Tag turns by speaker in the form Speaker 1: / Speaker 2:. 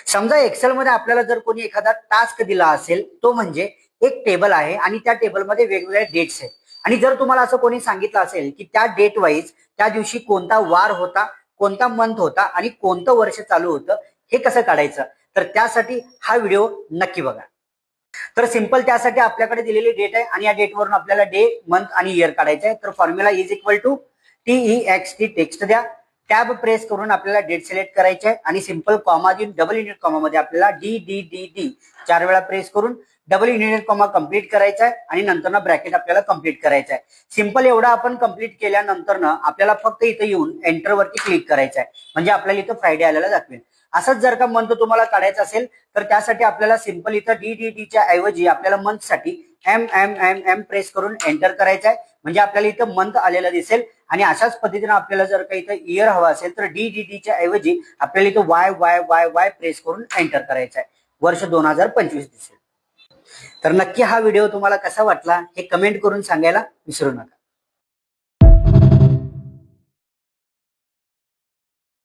Speaker 1: समजा एक्सेल मध्ये आपल्याला जर कोणी एखादा टास्क दिला असेल, तो म्हणजे एक टेबल आहे आणि त्या टेबलमध्ये वेगवेगळ्या डेट्स आहेत. आणि जर तुम्हाला असं कोणी सांगितलं असेल की त्या डेट वाईज त्या दिवशी कोणता वार होता, कोणता मंथ होता आणि कोणतं वर्ष चालू होतं, हे कसं काढायचं, तर त्यासाठी हा व्हिडिओ नक्की बघा. तर सिंपल त्यासाठी आपल्याकडे दिलेली डेट आहे आणि या डेटवरून आपल्याला डे, मंथ आणि इयर काढायचं आहे. तर formula is equal to TEXT text द्या, टॅब प्रेस करून आपल्याला डेट सिलेक्ट करायचे आहे आणि सिंपल कॉमा देऊन डबल युनिट कॉमा मध्ये आपल्याला DDDD 4 वेळा प्रेस करून डबल युनिट कॉमा कंप्लीट करायचा आहे आणि नंतर ना ब्रॅकेट आपल्याला कंप्लीट करायचं आहे. सिंपल एवढा आपण कंप्लीट केल्यानंतर ना आपल्याला फक्त इथे येऊन एंटर वरती क्लिक करायचं आहे, म्हणजे आपल्याला इथं फ्रायडे आलेला दाखवेल. असंच जर का मंथ तुम्हाला काढायचं असेल तर त्यासाठी आपल्याला सिंपल इथं DDDच्या ऐवजी आपल्याला मंथ साठी M प्रेस करून एंटर करायचं आहे, म्हणजे आपल्याला इथं मंथ आलेलं दिसेल. आणि अशाच पद्धतीने आपल्याला जर काही इथं इयर हवा असेल तर DDDच्या ऐवजी आपल्याला इथं Y प्रेस करून एंटर करायचं आहे, वर्ष 2025 दिसेल. तर नक्की हा व्हिडिओ तुम्हाला कसा वाटला हे कमेंट करून सांगायला विसरू नका.